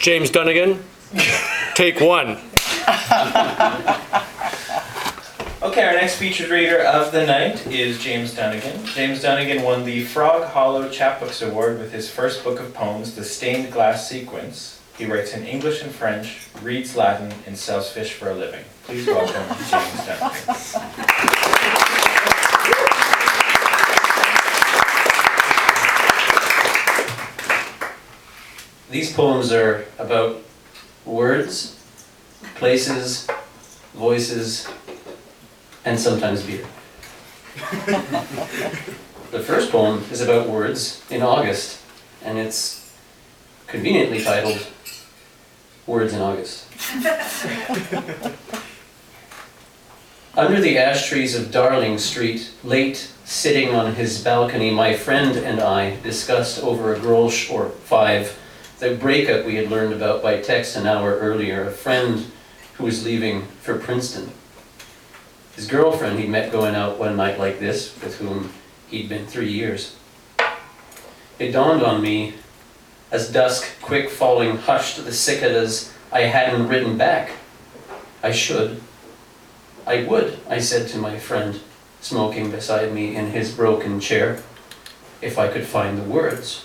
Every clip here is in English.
James Dunnigan, take one. Okay, our next featured reader of the night is James Dunnigan. James Dunnigan won the Frog Hollow Chapbooks Award with his first book of poems, The Stained Glass Sequence. He writes in English and French, reads Latin, and sells fish for a living. Please welcome James Dunnigan. These poems are about words, places, voices, and sometimes beer. The first poem is about words in August, and it's conveniently titled Words in August. Under the ash trees of Darling Street, late, sitting on his balcony, my friend and I discussed over a grosch or 5 the breakup we had learned about by text an hour earlier, a friend who was leaving for Princeton. His girlfriend he'd met going out one night like this, with whom he'd been 3 years. It dawned on me, as dusk, quick falling, hushed the cicadas, I hadn't written back. I should. I would, I said to my friend, smoking beside me in his broken chair, if I could find the words.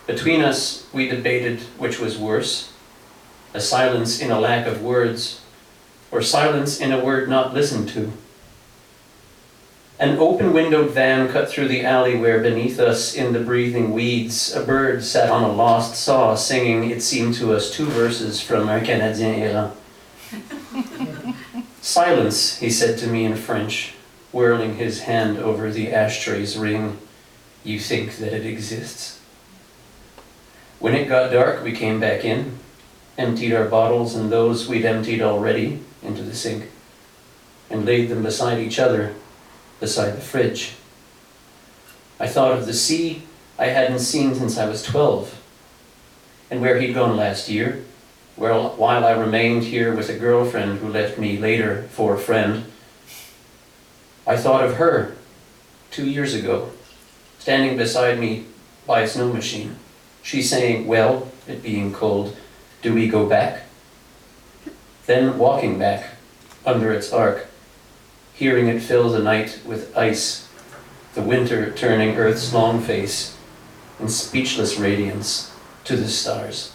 Between us, we debated which was worse, a silence in a lack of words, or silence in a word not listened to. An open-windowed van cut through the alley where beneath us, in the breathing weeds, a bird sat on a lost saw, singing, it seemed to us, 2 verses from Un Canadien errant. Silence, he said to me in French, whirling his hand over the ashtray's ring. You think that it exists? When it got dark, we came back in, emptied our bottles and those we'd emptied already into the sink, and laid them beside each other, beside the fridge. I thought of the sea I hadn't seen since I was 12, and where he'd gone last year, while I remained here with a girlfriend who left me later for a friend. I thought of her 2 years ago, standing beside me by a snow machine. She saying, well, it being cold, do we go back? Then walking back, under its arc, hearing it fill the night with ice, the winter turning Earth's long face in speechless radiance to the stars.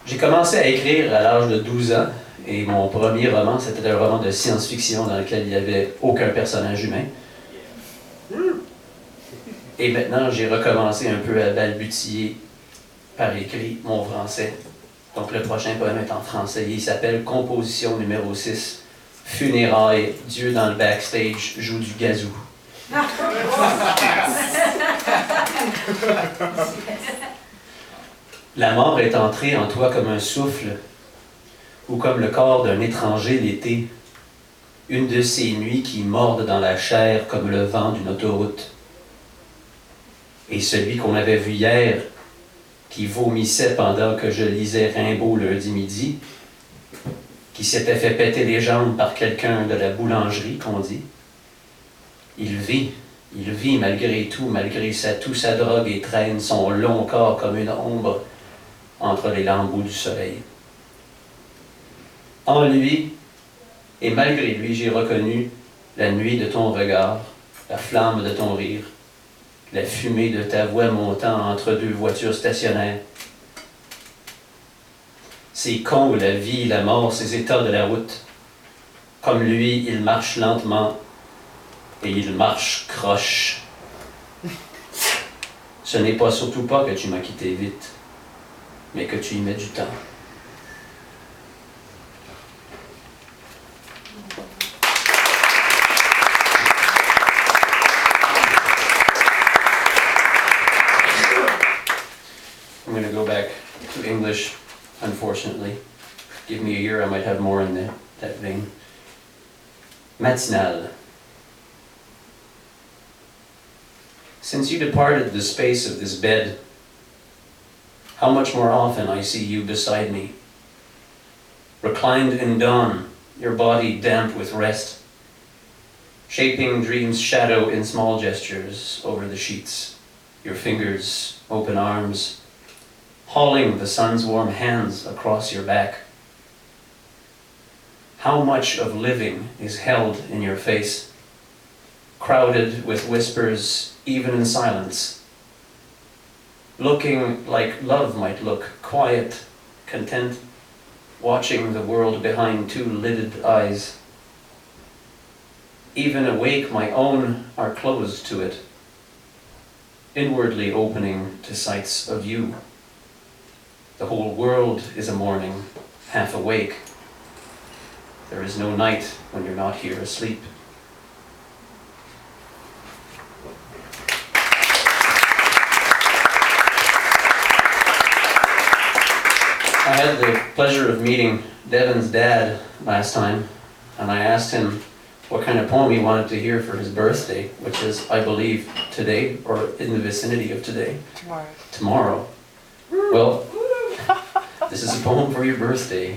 J'ai commencé à écrire à l'âge de 12 ans et mon premier roman, c'était un roman de science-fiction dans lequel il n'y avait aucun personnage humain. Et maintenant, j'ai recommencé un peu à balbutier par écrit mon français. Donc le prochain poème est en français. Il s'appelle Composition numéro 6, Funérailles, Dieu dans le backstage joue du gazou. La mort est entrée en toi comme un souffle, ou comme le corps d'un étranger l'été, une de ces nuits qui mordent dans la chair comme le vent d'une autoroute. Et celui qu'on avait vu hier, qui vomissait pendant que je lisais Rimbaud lundi midi, qui s'était fait péter les jambes par quelqu'un de la boulangerie, qu'on dit, il vit malgré tout, malgré toute sa drogue et traîne son long corps comme une ombre entre les lambeaux du soleil. En lui, et malgré lui, j'ai reconnu la nuit de ton regard, la flamme de ton rire, la fumée de ta voix montant entre 2 voitures stationnaires. C'est con, la vie, la mort, ces états de la route. Comme lui, il marche lentement et il marche croche. Ce n'est pas surtout pas que tu m'as quitté vite, mais que tu y mets du temps. I'm going to go back to English, unfortunately. Give me a year, I might have more in that vein. Matinale. Since you departed the space of this bed, how much more often I see you beside me. reclined in dawn, your body damp with rest, shaping dream's shadow in small gestures over the sheets, your fingers, open arms, hauling the sun's warm hands across your back. How much of living is held in your face, crowded with whispers, even in silence, looking like love might look, quiet, content, watching the world behind two lidded eyes. Even awake, my own are closed to it, inwardly opening to sights of you. The whole world is a morning, half awake. There is no night when you're not here asleep. I had the pleasure of meeting Devin's dad last time, and I asked him what kind of poem he wanted to hear for his birthday, which is, I believe, today, or in the vicinity of today. Tomorrow. Well, this is a poem for your birthday,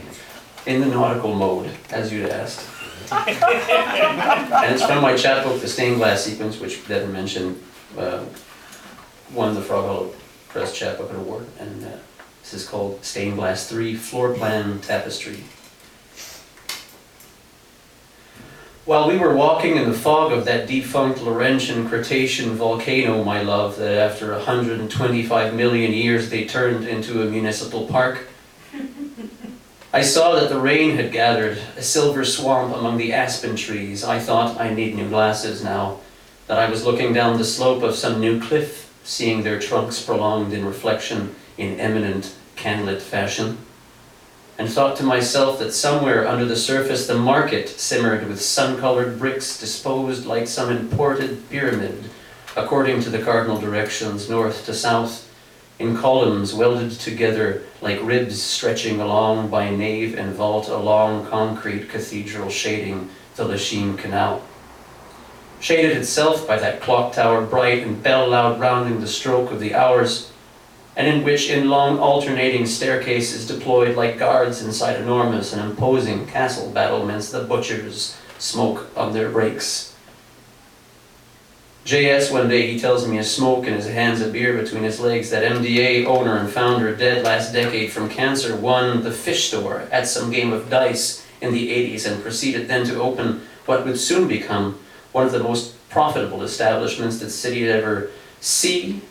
in the nautical mode, as you'd asked. And it's from my chapbook, The Stained Glass Sequence, which Devin mentioned, won the Frog Hollow Press Chapbook Award, and this is called Stained Glass 3, Floor Plan Tapestry. While we were walking in the fog of that defunct Laurentian Cretacean volcano, my love, that after 125 million years they turned into a municipal park, I saw that the rain had gathered, a silver swamp among the aspen trees. I thought I need new glasses now, that I was looking down the slope of some new cliff, seeing their trunks prolonged in reflection in eminent candlelit fashion, and thought to myself that somewhere under the surface the market simmered with sun-colored bricks disposed like some imported pyramid, according to the cardinal directions, north to south, in columns welded together like ribs stretching along by nave and vault a long concrete cathedral shading the Lachine Canal. Shaded itself by that clock tower bright and bell-loud rounding the stroke of the hours, and in which in long alternating staircases deployed like guards inside enormous and imposing castle battlements the butchers smoke on their brakes. JS one day, he tells me, a smoke in his hands, a beer between his legs, that MDA owner and founder dead last decade from cancer won the fish store at some game of dice in the 80s and proceeded then to open what would soon become one of the most profitable establishments that city had ever see.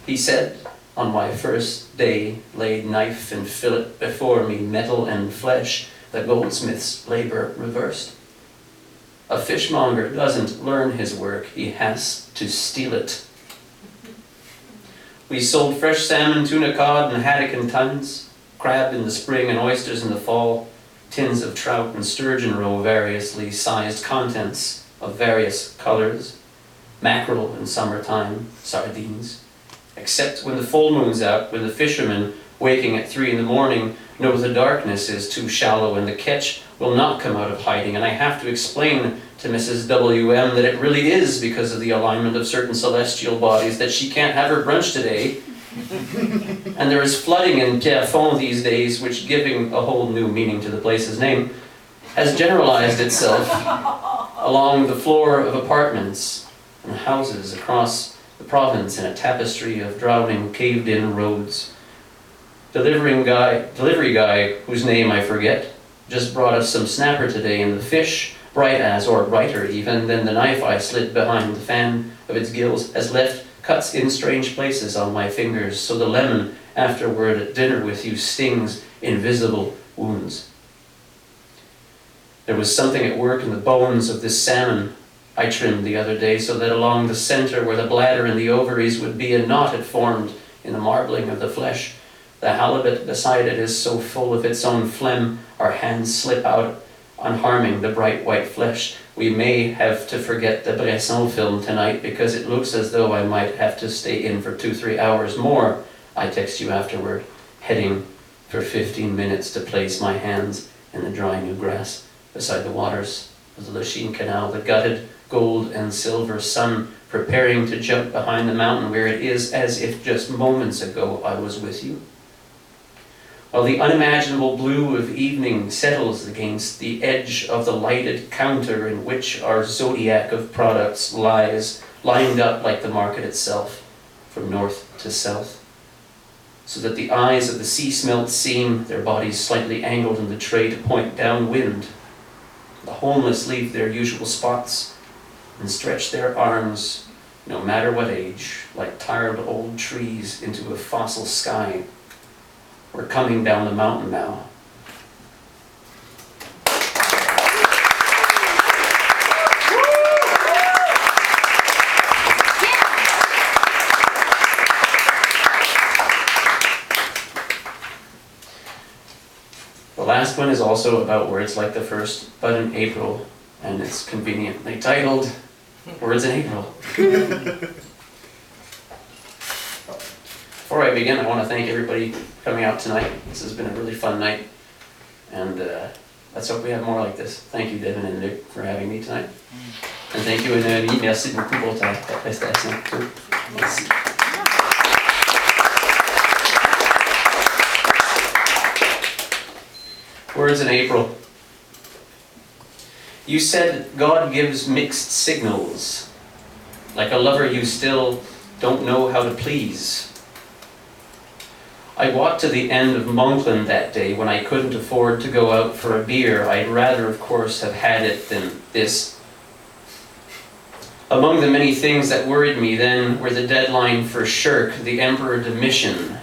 He said, on my first day laid knife and fillet before me, metal and flesh, the goldsmith's labor reversed. A fishmonger doesn't learn his work, he has to steal it. We sold fresh salmon, tuna cod, and haddock in tons, crab in the spring and oysters in the fall, tins of trout and sturgeon roe, variously sized contents of various colors, mackerel in summertime, sardines, except when the full moon's out, when the fishermen, waking at 3 in the morning, know the darkness is too shallow and the catch will not come out of hiding, and I have to explain to Mrs. W.M. that it really is because of the alignment of certain celestial bodies that she can't have her brunch today. And there is flooding in Pierrefonds these days, which, giving a whole new meaning to the place's name, has generalized itself along the floor of apartments and houses across the province in a tapestry of drowning, caved-in roads. Delivery guy, whose name I forget, just brought us some snapper today, and the fish, bright as, or brighter even, than the knife I slid behind the fan of its gills, has left cuts in strange places on my fingers, so the lemon afterward at dinner with you stings invisible wounds. There was something at work in the bones of this salmon I trimmed the other day, so that along the center where the bladder and the ovaries would be, a knot had formed in the marbling of the flesh. The halibut beside it is so full of its own phlegm, our hands slip out, unharming the bright white flesh. We may have to forget the Bresson film tonight because it looks as though I might have to stay in for 2-3 hours more. I text you afterward, heading for 15 minutes to place my hands in the dry new grass beside the waters of the Lachine Canal, the gutted gold and silver sun preparing to jump behind the mountain where it is as if just moments ago I was with you. while the unimaginable blue of evening settles against the edge of the lighted counter in which our zodiac of products lies, lined up like the market itself, from north to south, so that the eyes of the sea smelt seem, their bodies slightly angled in the tray, to point downwind. The homeless leave their usual spots and stretch their arms, no matter what age, like tired old trees into a fossil sky. We're coming down the mountain now. The last one is also about words like the first, but in April, and it's conveniently titled Words in April. Before I begin, I want to thank everybody coming out tonight. This has been a really fun night, and let's hope we have more like this. Thank you, Devin and Luc, for having me tonight. And thank you, Noémie. Merci beaucoup pour ta prestation. Merci. Words in April. You said God gives mixed signals, like a lover you still don't know how to please. I walked to the end of Montreal that day when I couldn't afford to go out for a beer. I'd rather, of course, have had it than this. Among the many things that worried me then were the deadline for Shirk, the Emperor de Mission,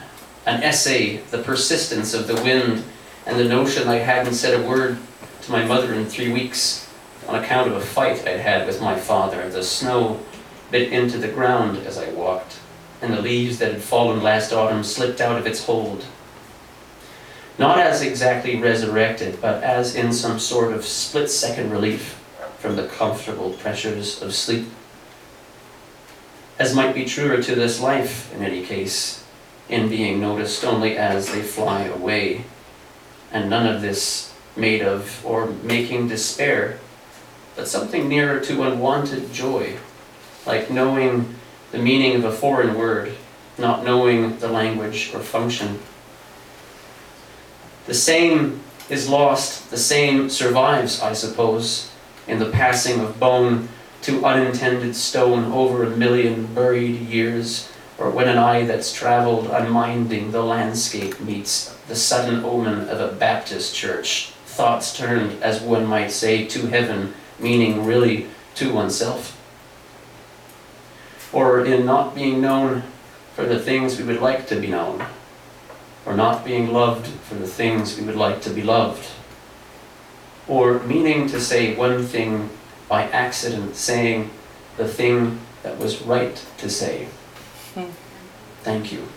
an essay, the persistence of the wind, and the notion I hadn't said a word to my mother in 3 weeks on account of a fight I'd had with my father. The snow bit into the ground as I walked, and the leaves that had fallen last autumn slipped out of its hold. Not as exactly resurrected, but as in some sort of split-second relief from the comfortable pressures of sleep. As might be truer to this life, in any case, in being noticed only as they fly away, and none of this made of or making despair, but something nearer to unwanted joy, like knowing the meaning of a foreign word, not knowing the language or function. The same is lost, the same survives, I suppose, in the passing of bone to unintended stone over 1,000,000 buried years, or when an eye that's traveled unminding the landscape meets the sudden omen of a Baptist church, thoughts turned, as one might say, to heaven, meaning really to oneself. Or in not being known for the things we would like to be known, or not being loved for the things we would like to be loved, or meaning to say one thing by accident, saying the thing that was right to say. Thank you.